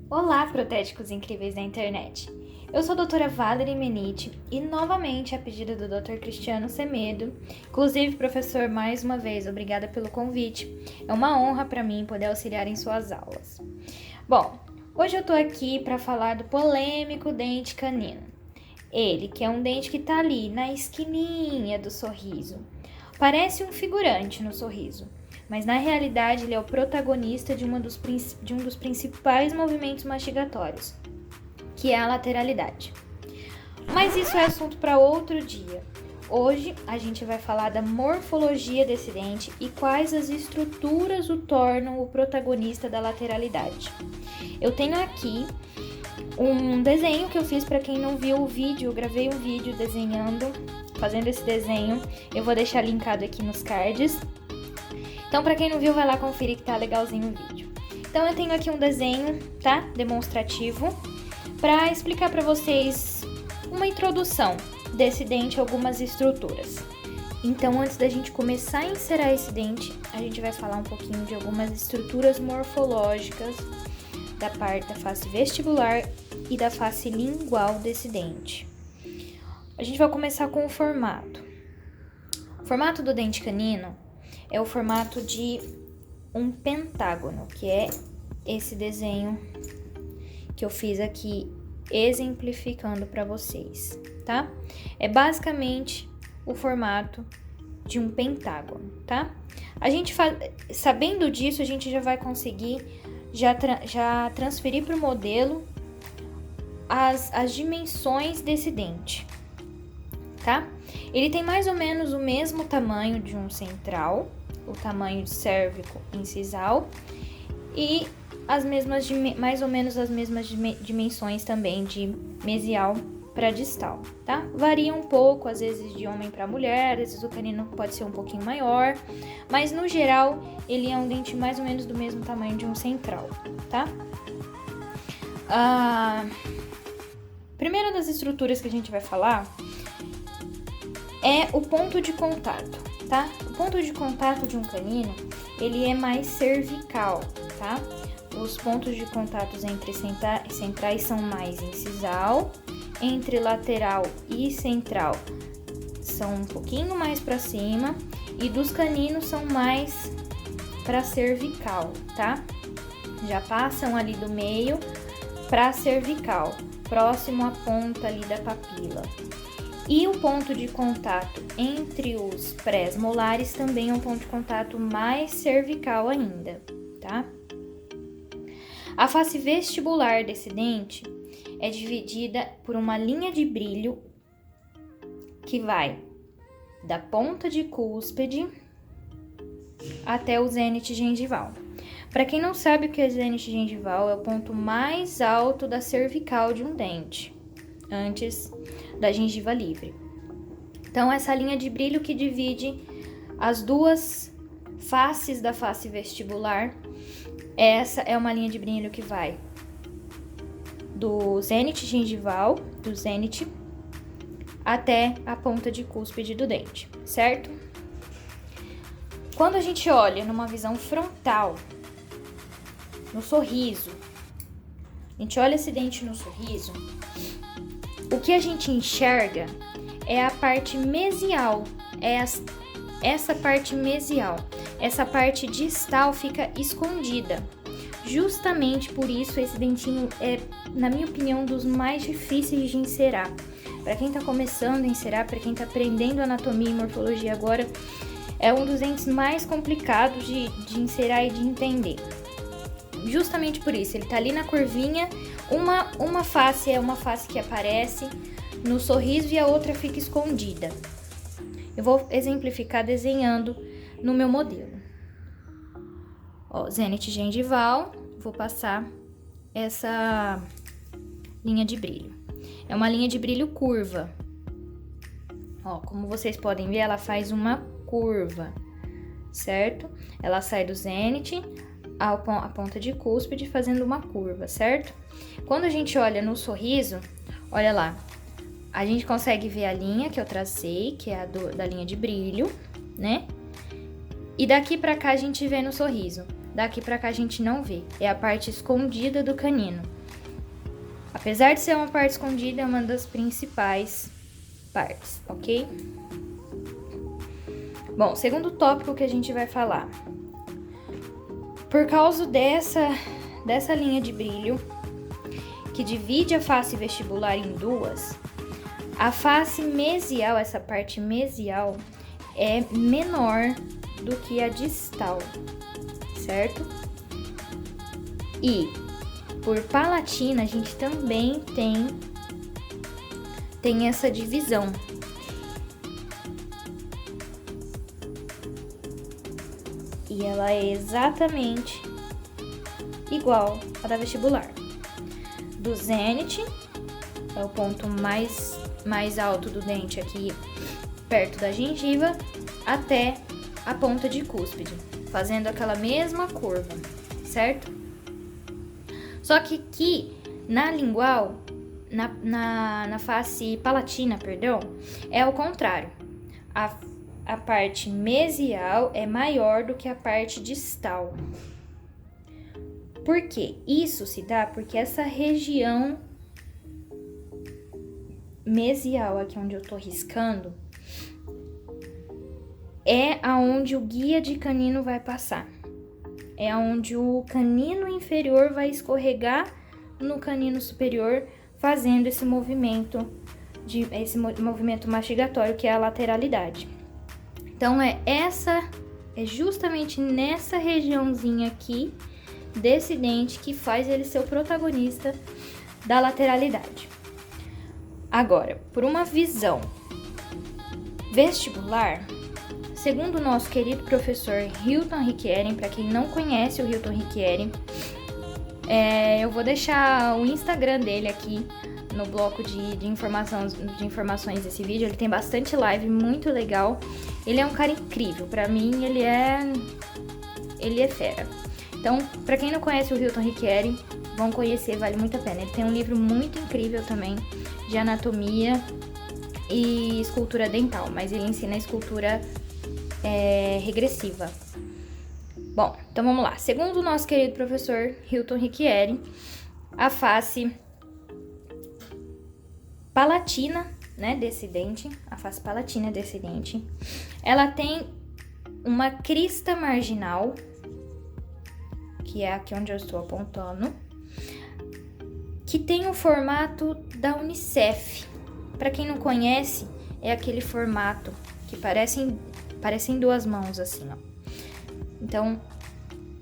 Olá, protéticos incríveis da internet! Eu sou a doutora Valerie Menite e, novamente, a pedido do Dr. Cristiano Semedo, inclusive, professor, mais uma vez, obrigada pelo convite. É uma honra para mim poder auxiliar em suas aulas. Bom, hoje eu tô aqui para falar do polêmico dente canino. Ele, que é um dente que tá ali na esquininha do sorriso. Parece um figurante no sorriso, mas na realidade ele é o protagonista de um dos principais movimentos mastigatórios, que é a lateralidade. Mas isso é assunto para outro dia. Hoje a gente vai falar da morfologia desse dente e quais as estruturas o tornam o protagonista da lateralidade. Eu tenho aqui um desenho que eu fiz. Para quem não viu o vídeo, eu gravei um vídeo fazendo esse desenho. Eu vou deixar linkado aqui nos cards. Então, para quem não viu, vai lá conferir que tá legalzinho o vídeo. Então, eu tenho aqui um desenho, tá? Demonstrativo, para explicar para vocês uma introdução desse dente, algumas estruturas. Então, antes da gente começar a inserar esse dente, a gente vai falar um pouquinho de algumas estruturas morfológicas da parte da face vestibular e da face lingual desse dente. A gente vai começar com o formato. O formato do dente canino é o formato de um pentágono, que é esse desenho que eu fiz aqui exemplificando para vocês, tá? É basicamente o formato de um pentágono, tá? Sabendo disso, a gente já vai conseguir já transferir para o modelo as dimensões desse dente, tá? Ele tem mais ou menos o mesmo tamanho de um central, o tamanho de cérvico incisal e mais ou menos as mesmas dimensões também de mesial para distal, tá? Varia um pouco, às vezes de homem para mulher, às vezes o canino pode ser um pouquinho maior, mas no geral ele é um dente mais ou menos do mesmo tamanho de um central, tá? Primeira das estruturas que a gente vai falar é o ponto de contato, tá? O ponto de contato de um canino, ele é mais cervical, tá? Os pontos de contato entre centrais são mais incisal, entre lateral e central são um pouquinho mais para cima e dos caninos são mais para cervical, tá? Já passam ali do meio para cervical, próximo à ponta ali da papila. E o ponto de contato entre os pré-molares também é um ponto de contato mais cervical ainda, tá? A face vestibular desse dente é dividida por uma linha de brilho que vai da ponta de cúspide até o zênite gengival. Para quem não sabe o que é zênite gengival, é o ponto mais alto da cervical de um dente, antes da gengiva livre. Então, essa linha de brilho que divide as duas faces da face vestibular, essa é uma linha de brilho que vai do zênite gengival, do zênite, até a ponta de cúspide do dente, certo? Quando a gente olha numa visão frontal, no sorriso, a gente olha esse dente no sorriso, o que a gente enxerga é a parte mesial, essa parte mesial. Essa parte distal fica escondida. Justamente por isso esse dentinho é, na minha opinião, um dos mais difíceis de inserar. Para quem tá começando a inserar, para quem tá aprendendo anatomia e morfologia agora, é um dos dentes mais complicados de inserar e de entender. Justamente por isso, ele tá ali na curvinha, uma face é uma face que aparece no sorriso e a outra fica escondida. Eu vou exemplificar desenhando no meu modelo. Ó, zênite gengival, vou passar essa linha de brilho. É uma linha de brilho curva. Ó, como vocês podem ver, ela faz uma curva, certo? Ela sai do zênite à ponta de cúspide fazendo uma curva, certo? Quando a gente olha no sorriso, olha lá, a gente consegue ver a linha que eu tracei, que é a da linha de brilho, né? E daqui pra cá a gente vê no sorriso. Daqui pra cá a gente não vê. É a parte escondida do canino. Apesar de ser uma parte escondida, é uma das principais partes, ok? Bom, segundo tópico que a gente vai falar. Por causa dessa linha de brilho, que divide a face vestibular em duas, a face mesial, essa parte mesial, é menor do que a distal, certo? E por palatina, a gente também tem essa divisão. E ela é exatamente igual à da vestibular. Do zênite, é o ponto mais alto do dente aqui, perto da gengiva, até a ponta de cúspide, fazendo aquela mesma curva, certo? Só que aqui, na lingual, na face palatina, perdão, é o contrário. A parte mesial é maior do que a parte distal. Por quê? Isso se dá porque essa região mesial, aqui onde eu tô riscando, é aonde o guia de canino vai passar. É aonde o canino inferior vai escorregar no canino superior, fazendo esse movimento mastigatório, que é a lateralidade. Então, é justamente nessa regiãozinha aqui desse dente que faz ele ser o protagonista da lateralidade. Agora, por uma visão vestibular, segundo o nosso querido professor Hilton Richieri, para quem não conhece o Hilton Richieri, eu vou deixar o Instagram dele aqui no bloco de informações desse vídeo. Ele tem bastante live, muito legal. Ele é um cara incrível, pra mim ele é fera. Então, pra quem não conhece o Hilton Richieri, vão conhecer, vale muito a pena. Ele tem um livro muito incrível também de anatomia e escultura dental, mas ele ensina a escultura regressiva. Bom, então vamos lá. Segundo o nosso querido professor Hilton Richieri, a face palatina, né, desse dente, a face palatina desse dente, ela tem uma crista marginal, que é aqui onde eu estou apontando, que tem o formato da Unicef. Para quem não conhece, é aquele formato que parecem duas mãos assim, ó. Então,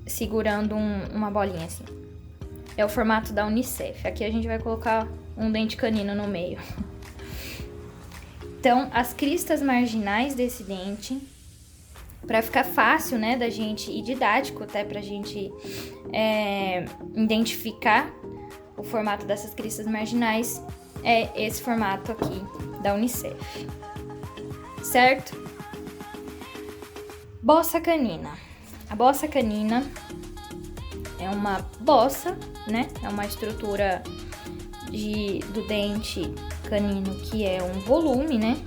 segurando uma bolinha assim. É o formato da Unicef. Aqui a gente vai colocar um dente canino no meio. Então, as cristas marginais desse dente, para ficar fácil, né, da gente, e didático até pra gente identificar o formato dessas cristas marginais, é esse formato aqui da Unicef, certo? Bossa canina. A bossa canina é uma bossa, né, é uma estrutura do dente canino que é um volume, né?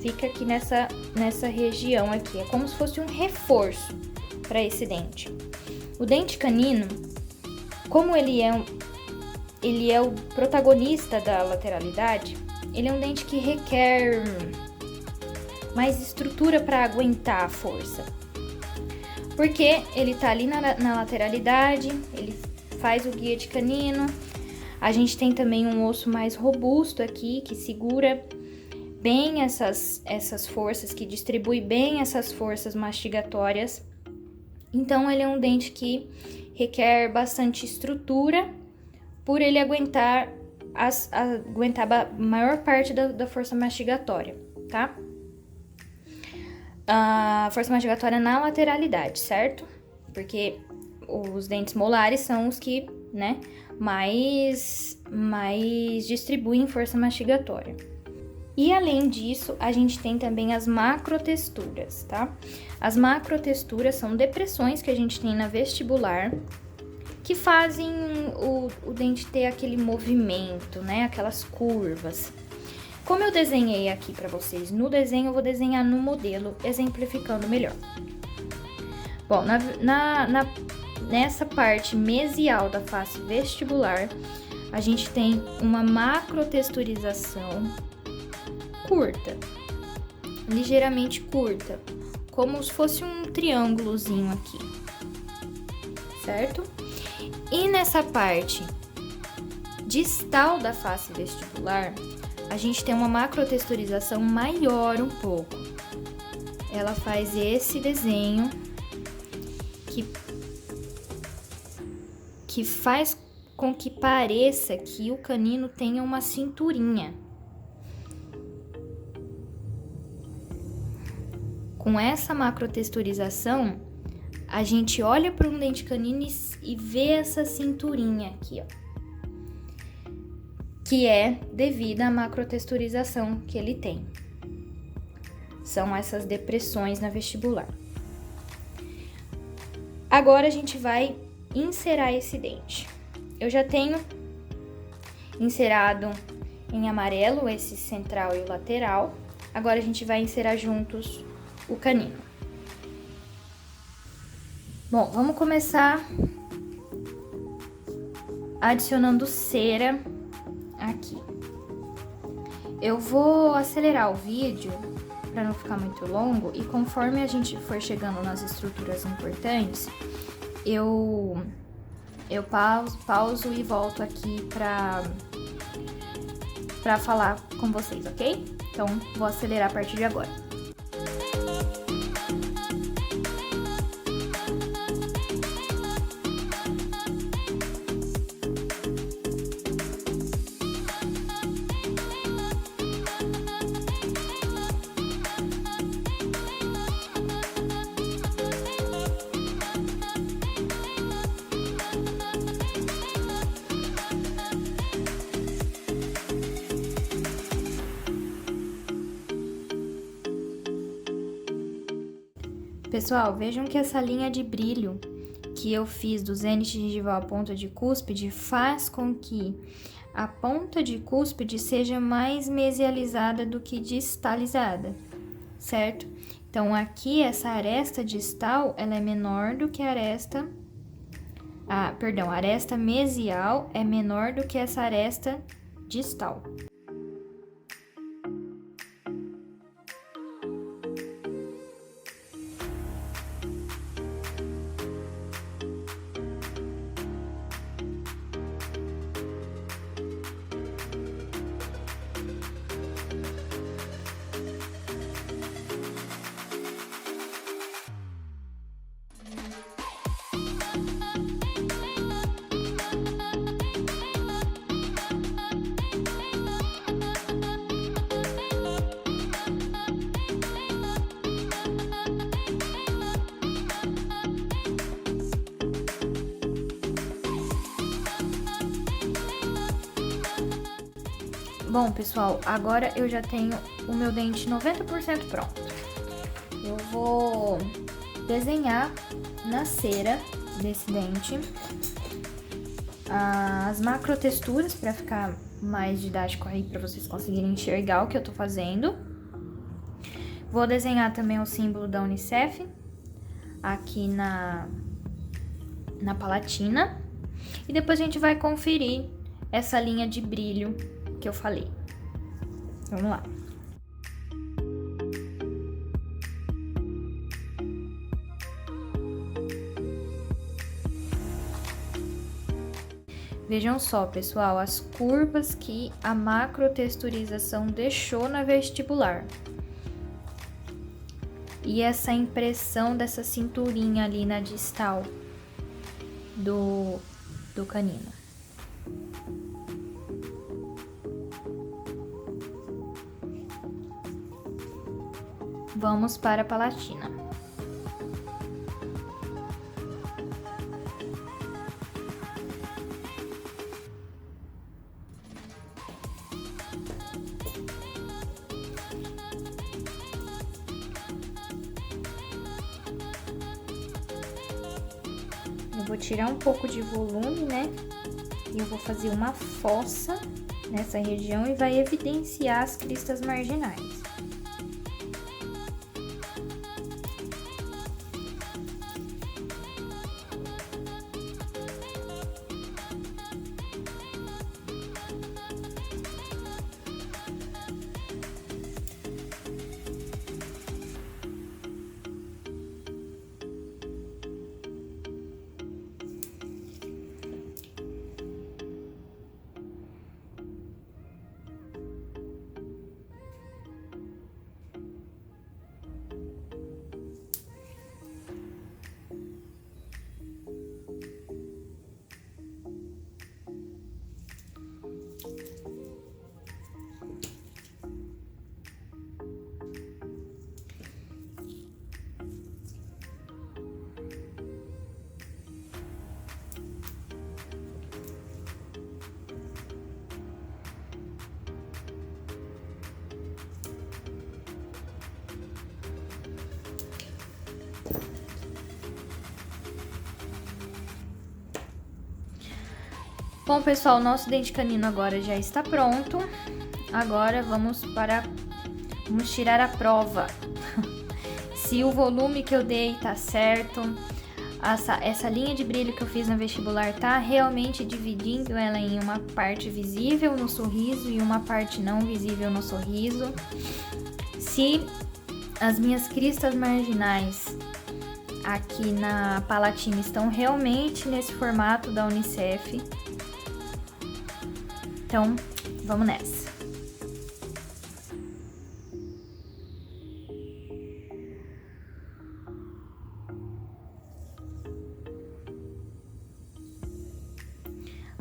Fica aqui nessa região aqui, é como se fosse um reforço para esse dente. O dente canino, como ele é o protagonista da lateralidade, ele é um dente que requer mais estrutura para aguentar a força. Porque ele tá ali na lateralidade, ele faz o guia de canino. A gente tem também um osso mais robusto aqui, que segura bem essas forças, que distribui bem essas forças mastigatórias. Então, ele é um dente que requer bastante estrutura, por ele aguentar a maior parte da força mastigatória, tá? A força mastigatória na lateralidade, certo? Porque os dentes molares são os que, né, mais distribuem força mastigatória. E além disso, a gente tem também as macrotexturas, tá? As macrotexturas são depressões que a gente tem na vestibular, que fazem o dente ter aquele movimento, né? Aquelas curvas. Como eu desenhei aqui para vocês no desenho, eu vou desenhar no modelo, exemplificando melhor. Bom, nessa parte mesial da face vestibular, a gente tem uma macrotexturização curta, ligeiramente curta, como se fosse um triângulozinho aqui, certo? E nessa parte distal da face vestibular, a gente tem uma macrotexturização maior um pouco. Ela faz esse desenho que faz com que pareça que o canino tenha uma cinturinha. Com essa macrotexturização, a gente olha para um dente canino e vê essa cinturinha aqui, ó, que é devido à macrotexturização que ele tem. São essas depressões na vestibular. Agora a gente vai encerar esse dente. Eu já tenho encerado em amarelo esse central e o lateral. Agora a gente vai encerar juntos o canino. Bom, vamos começar adicionando cera aqui. Eu vou acelerar o vídeo para não ficar muito longo e conforme a gente for chegando nas estruturas importantes, eu pauso e volto aqui para falar com vocês, ok? Então, vou acelerar a partir de agora. Pessoal, vejam que essa linha de brilho que eu fiz do zênite gengival à ponta de cúspide faz com que a ponta de cúspide seja mais mesializada do que distalizada, certo? Então, aqui, essa aresta distal, ela é menor do que a aresta... a aresta mesial é menor do que essa aresta distal. Bom, pessoal, agora eu já tenho o meu dente 90% pronto. Eu vou desenhar na cera desse dente as macrotexturas para ficar mais didático aí para vocês conseguirem enxergar o que eu tô fazendo. Vou desenhar também o símbolo da Unicef aqui na palatina e depois a gente vai conferir essa linha de brilho que eu falei. Vamos lá. Vejam só, pessoal, as curvas que a macrotexturização deixou na vestibular. E essa impressão dessa cinturinha ali na distal do canino. Vamos para a palatina. Eu vou tirar um pouco de volume, né? E eu vou fazer uma fossa nessa região e vai evidenciar as cristas marginais. Bom, pessoal, nosso dente canino agora já está pronto. Agora vamos tirar a prova. Se o volume que eu dei tá certo, essa linha de brilho que eu fiz no vestibular tá realmente dividindo ela em uma parte visível no sorriso e uma parte não visível no sorriso. Se as minhas cristas marginais aqui na palatina estão realmente nesse formato da Unicef. Então, vamos nessa.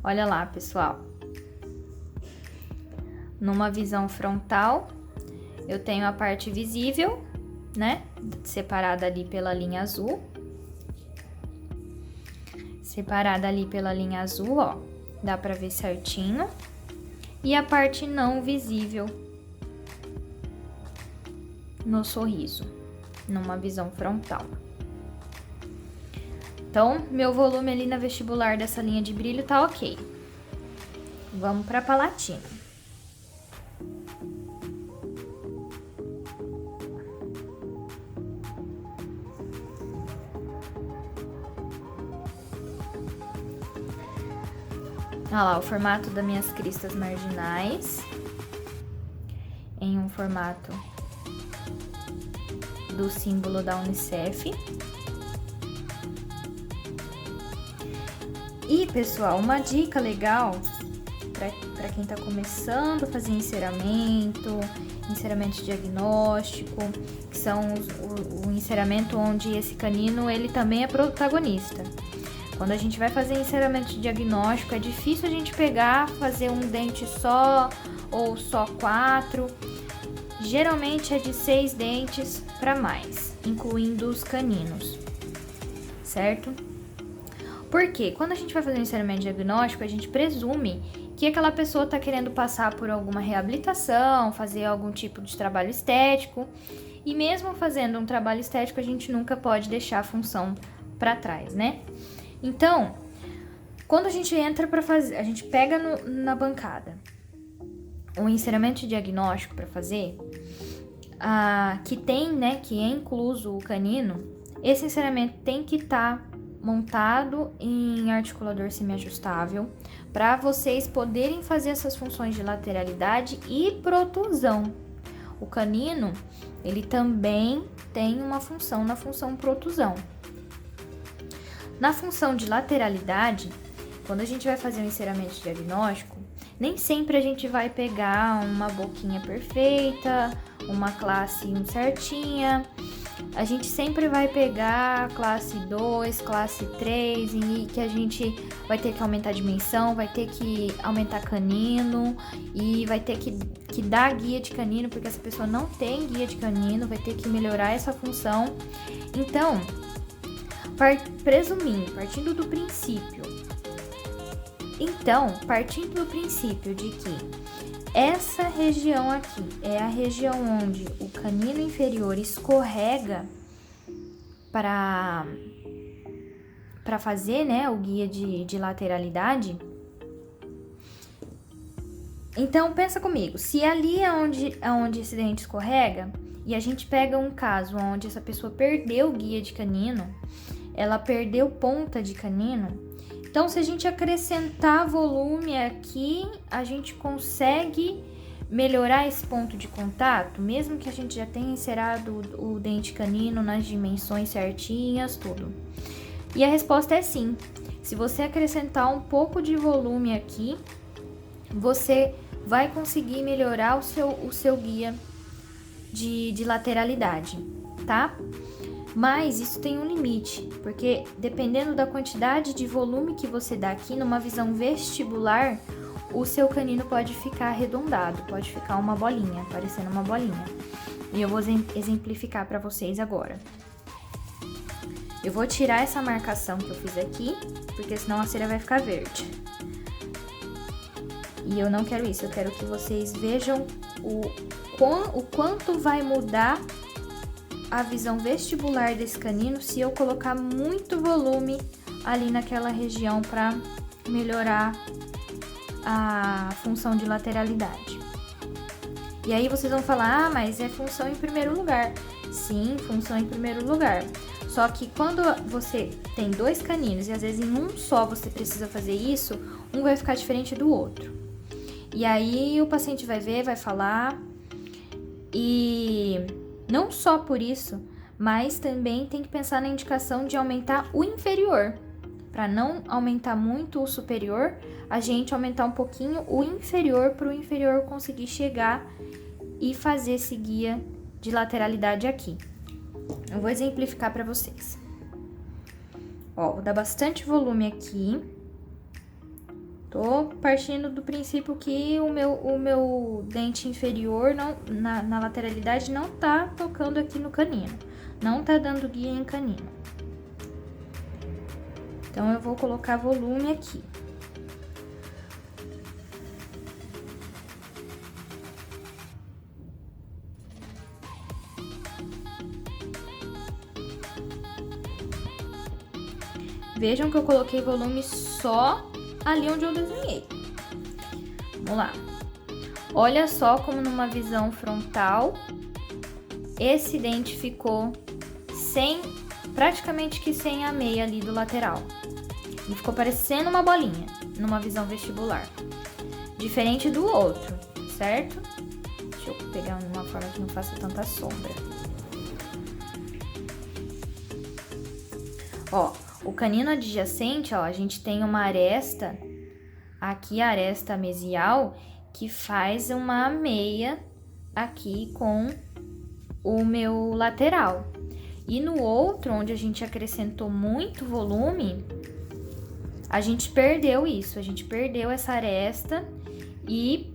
Olha lá, pessoal. Numa visão frontal, eu tenho a parte visível, né? Separada ali pela linha azul. Separada ali pela linha azul, ó. Dá pra ver certinho. E a parte não visível no sorriso, numa visão frontal. Então, meu volume ali na vestibular dessa linha de brilho tá ok. Vamos pra palatina. Olha lá o formato das minhas cristas marginais. Em um formato do símbolo da Unicef. E, pessoal, uma dica legal para quem tá começando a fazer enceramento diagnóstico, que são o enceramento onde esse canino, ele também é protagonista. Quando a gente vai fazer enceramento diagnóstico, é difícil a gente fazer um dente só ou só 4. Geralmente é de 6 dentes para mais, incluindo os caninos, certo? Porque quando a gente vai fazer um enceramento diagnóstico, a gente presume que aquela pessoa está querendo passar por alguma reabilitação, fazer algum tipo de trabalho estético. E mesmo fazendo um trabalho estético, a gente nunca pode deixar a função para trás, né? Então, quando a gente entra para fazer, a gente pega na bancada um enceramento diagnóstico para fazer, que tem, né, que é incluso o canino, esse enceramento tem que estar montado em articulador semiajustável para vocês poderem fazer essas funções de lateralidade e protusão. O canino, ele também tem uma função na função protusão. Na função de lateralidade, quando a gente vai fazer um enceramento diagnóstico, nem sempre a gente vai pegar uma boquinha perfeita, uma classe 1 certinha. A gente sempre vai pegar classe 2, classe 3, e que a gente vai ter que aumentar a dimensão, vai ter que aumentar canino e vai ter que dar guia de canino, porque essa pessoa não tem guia de canino, vai ter que melhorar essa função. Então, partindo do princípio de que essa região aqui é a região onde o canino inferior escorrega para fazer, né, o guia de lateralidade. Então, pensa comigo, se ali é onde esse dente escorrega, e a gente pega um caso onde essa pessoa perdeu o guia de canino, ela perdeu ponta de canino, então se a gente acrescentar volume aqui, a gente consegue melhorar esse ponto de contato, mesmo que a gente já tenha encerado o dente canino nas dimensões certinhas, tudo. E a resposta é sim. Se você acrescentar um pouco de volume aqui, você vai conseguir melhorar o seu guia de lateralidade, tá? Mas isso tem um limite, porque dependendo da quantidade de volume que você dá aqui, numa visão vestibular, o seu canino pode ficar arredondado, pode ficar uma bolinha, parecendo uma bolinha. E eu vou exemplificar para vocês agora. Eu vou tirar essa marcação que eu fiz aqui, porque senão a cera vai ficar verde. E eu não quero isso, eu quero que vocês vejam o quanto vai mudar a visão vestibular desse canino se eu colocar muito volume ali naquela região para melhorar a função de lateralidade. E aí vocês vão falar, ah, mas é função em primeiro lugar. Sim, função em primeiro lugar. Só que quando você tem 2 caninos e às vezes em um só você precisa fazer isso, um vai ficar diferente do outro. E aí o paciente vai ver, vai falar, e não só por isso, mas também tem que pensar na indicação de aumentar o inferior. Para não aumentar muito o superior, a gente aumentar um pouquinho o inferior para o inferior conseguir chegar e fazer esse guia de lateralidade aqui. Eu vou exemplificar para vocês. Ó, vou dar bastante volume aqui. Tô partindo do princípio que o meu dente inferior na lateralidade não tá tocando aqui no canino. Não tá dando guia em canino. Então, eu vou colocar volume aqui. Vejam que eu coloquei volume só ali onde eu desenhei. Vamos lá. Olha só como numa visão frontal, esse dente ficou praticamente que sem a meia ali do lateral. Ele ficou parecendo uma bolinha, numa visão vestibular. Diferente do outro, certo? Deixa eu pegar uma forma que não faça tanta sombra. Ó, o canino adjacente, ó, a gente tem uma aresta, aqui a aresta mesial, que faz uma meia aqui com o meu lateral. E no outro, onde a gente acrescentou muito volume, a gente perdeu isso, a gente perdeu essa aresta e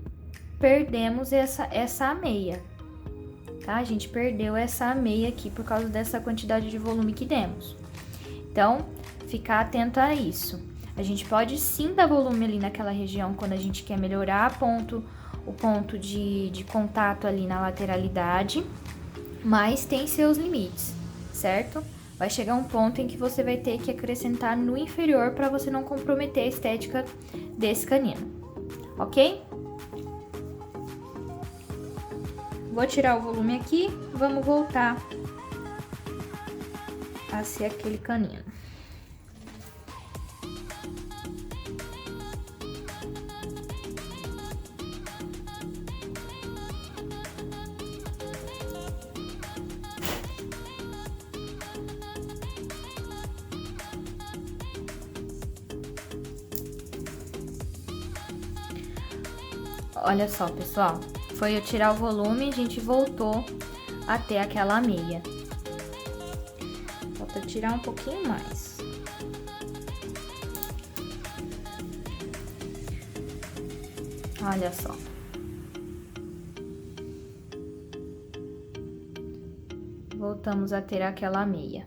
perdemos essa meia, tá? A gente perdeu essa meia aqui por causa dessa quantidade de volume que demos. Então, ficar atento a isso. A gente pode sim dar volume ali naquela região quando a gente quer melhorar o ponto de contato ali na lateralidade, mas tem seus limites, certo? Vai chegar um ponto em que você vai ter que acrescentar no inferior para você não comprometer a estética desse canino, ok? Vou tirar o volume aqui, vamos voltar a ser aquele canino. Olha só, pessoal, foi eu tirar o volume, a gente voltou até aquela meia. Falta tirar um pouquinho mais. Olha só. Voltamos a ter aquela meia.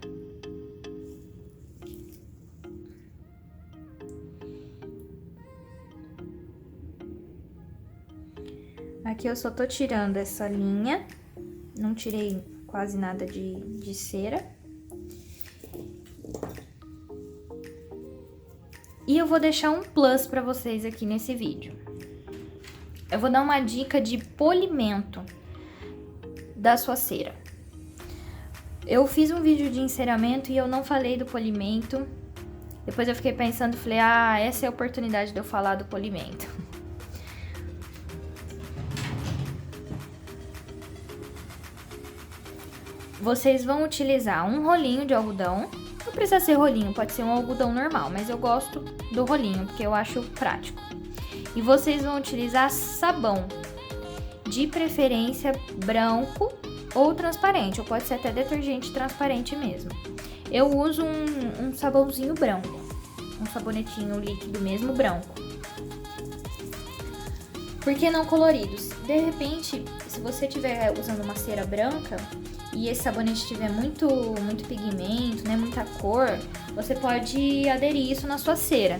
Aqui eu só tô tirando essa linha, não tirei quase nada de cera. E eu vou deixar um plus pra vocês aqui nesse vídeo. Eu vou dar uma dica de polimento da sua cera. Eu fiz um vídeo de enceramento e eu não falei do polimento. Depois eu fiquei pensando e falei, ah, essa é a oportunidade de eu falar do polimento. Vocês vão utilizar um rolinho de algodão. Não precisa ser rolinho, pode ser um algodão normal, mas eu gosto do rolinho, porque eu acho prático. E vocês vão utilizar sabão, de preferência branco ou transparente, ou pode ser até detergente transparente mesmo. Eu uso um sabãozinho branco, um sabonetinho líquido mesmo branco. Por que não coloridos? De repente, se você estiver usando uma cera branca e esse sabonete tiver muito pigmento, né, muita cor, você pode aderir isso na sua cera.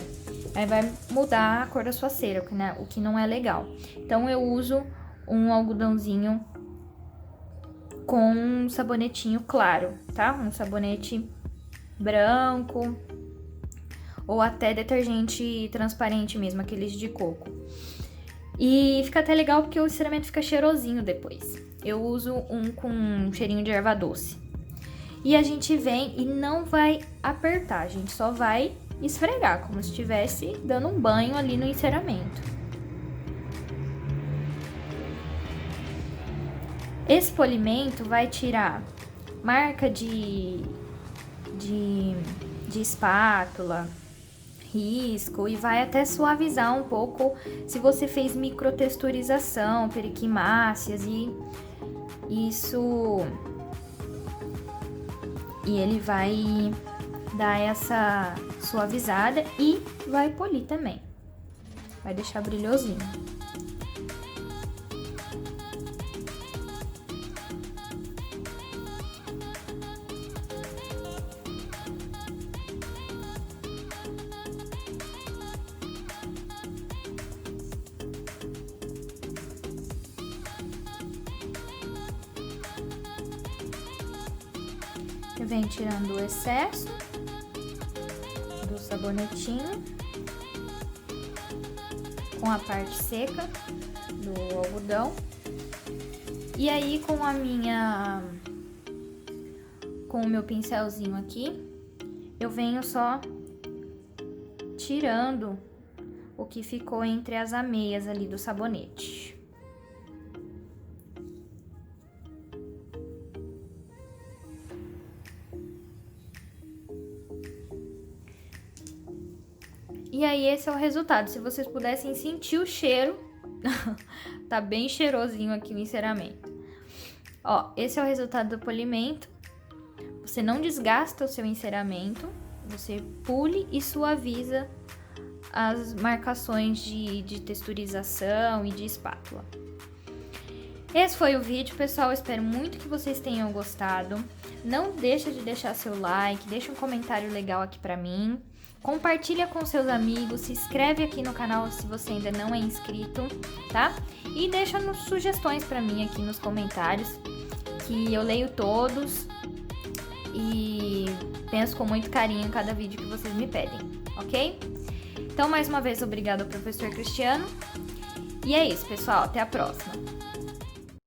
Aí vai mudar a cor da sua cera, o que não é legal. Então, eu uso um algodãozinho com um sabonetinho claro, tá? Um sabonete branco ou até detergente transparente mesmo, aqueles de coco. E fica até legal porque o enceramento fica cheirosinho depois. Eu uso um com cheirinho de erva doce. E a gente vem e não vai apertar, a gente só vai esfregar, como se estivesse dando um banho ali no enceramento. Esse polimento vai tirar marca de espátula, risco, e vai até suavizar um pouco se você fez microtexturização, periquimáceas e isso. E ele vai dar essa suavizada e vai polir também. Vai deixar brilhosinho. Eu venho tirando o excesso do sabonetinho com a parte seca do algodão. E aí com o meu pincelzinho aqui, eu venho só tirando o que ficou entre as ameias ali do sabonete. E aí, esse é o resultado. Se vocês pudessem sentir o cheiro, tá bem cheirosinho aqui o enceramento. Ó, esse é o resultado do polimento. Você não desgasta o seu enceramento, você pule e suaviza as marcações de texturização e de espátula. Esse foi o vídeo, pessoal. Eu espero muito que vocês tenham gostado. Não deixa de deixar seu like, deixa um comentário legal aqui pra mim. Compartilha com seus amigos, se inscreve aqui no canal se você ainda não é inscrito, tá? E deixa sugestões pra mim aqui nos comentários, que eu leio todos e penso com muito carinho em cada vídeo que vocês me pedem, ok? Então, mais uma vez, obrigada ao professor Cristiano. E é isso, pessoal. Até a próxima!